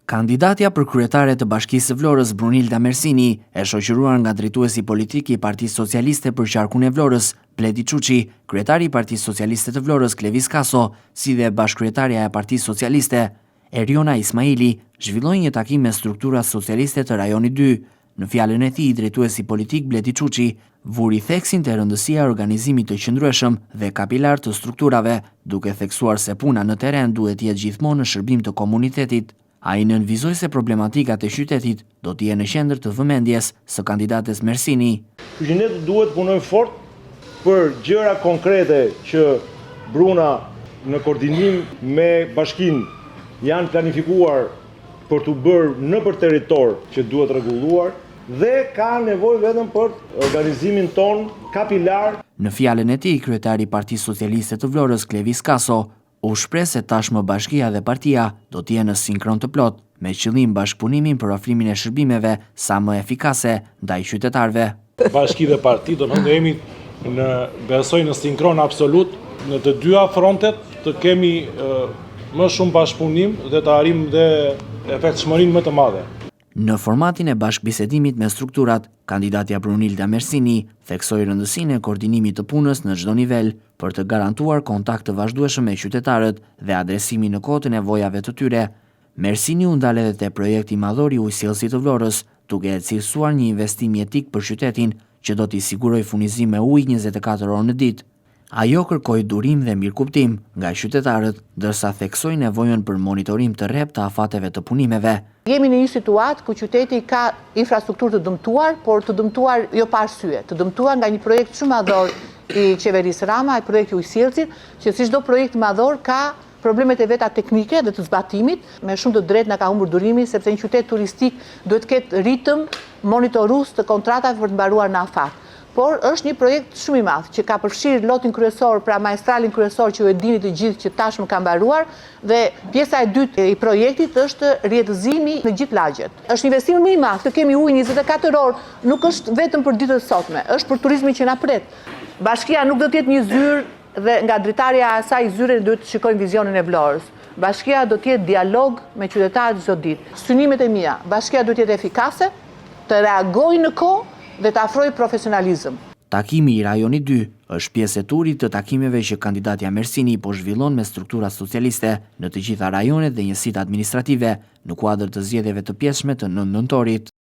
Kandidatja për kryetare të Bashkisë së Vlorës Brunilda Mersini e shoqëruar nga drejtuesi politik i Partisë Socialiste për qarkun e Vlorës, Bledi Çuçi, kryetari i Partisë Socialiste të Vlorës, Klevis Kaso, si dhe bashkëkryetaria e Partisë Socialiste, Eriona Ismaili, zhvilloi një takim me strukturat socialiste të rajonit 2. Në fjalën e tij, drejtuesi politik Bledi Çuçi vuri theksin të rëndësia e organizimit të qëndrueshëm dhe kapilar të strukturave, duke theksuar se puna në teren duhet jetë gjithmonë në shërbim të komunitetit. Ai nënvizoi se problematikat e qytetit do të jenë në qendër të vëmendjes së kandidates Mersini. Ne duhet punojmë fort për gjëra konkrete që Bruna në koordinim me bashkinë janë planifikuar për të bërë nëpër territor që duhet rregulluar dhe ka nevojë vetëm për organizimin ton kapilar. Në fjalën e tij, kryetari i Partisë Socialiste të Vlorës, Klevis Kaso, u shpreh se tashmë bashkia dhe partia do të jenë në sinkron të plot, me qëllim bashkëpunimin për ofrimin e shërbimeve sa më efikase ndaj qytetarëve. Bashki dhe parti do të jemi besoj në sinkron absolut në të dyja frontet, të kemi më shumë bashkëpunim dhe të arrijmë dhe efektshmërinë më të madhe. Në formatin e bashkëbisedimit me strukturat, kandidatja Brunilda Mersini theksoi rëndësinë e koordinimit të punës në çdo nivel për të garantuar kontakt të vazhdueshëm me qytetarët dhe adresimin në kohë të nevojave të tyre. Mersini u ndal edhe te projekti madhor i ujësjellësit të Vlorës, duke e cilësuar një investim jetik për qytetin që do t'i sigurojë furnizim me ujë 24 orë në ditë. Ajo kërkoi durim dhe mirëkuptim nga qytetarët, ndërsa theksoi nevojën për monitorim të rreptë të afateve të punimeve. Jemi në një situatë ku qyteti ka infrastrukturë të dëmtuar, por të dëmtuar jo pa arsye, të dëmtuar nga një projekt shumë madhor i qeverisë Rama, i projekti ujësjellësit, që si çdo projekt madhor ka problemet e veta teknike dhe të zbatimit, me shumë të drejtë na ka humbur durimi, sepse një qytet turistik duhet të ketë ritëm monitorues të kontratave për të mbaruar në afat. Por është një projekt shumë i madh që ka përfshirë lotin kryesor, pra maestralin kryesor që ju e dini të gjithë që tashmë ka mbaruar, dhe pjesa e dytë e projektit është rjetëzimi në gjithë lagjet. Është investim më i madh, të kemi ujë 24 orë, nuk është vetëm për ditët e sotme, është për turizmin që na pret. Bashkia nuk do të jetë një zyrë dhe nga dritarja e saj zyre duhet të shikojnë vizionin e Vlorës. Bashkia do të jetë dialog me qytetarët çdo ditë. Synimet e mia, bashkia duhet të jetë efikase, të reagojë në kohë dhe të afrojë profesionalizëm. Takimi i rajonit 2 është pjesë e turit të takimeve që kandidatja Mersini po zhvillon me struktura socialiste në të gjitha rajonet dhe njësitë administrative në kuadër të zgjedhjeve të pjesshme të 9 nëntorit.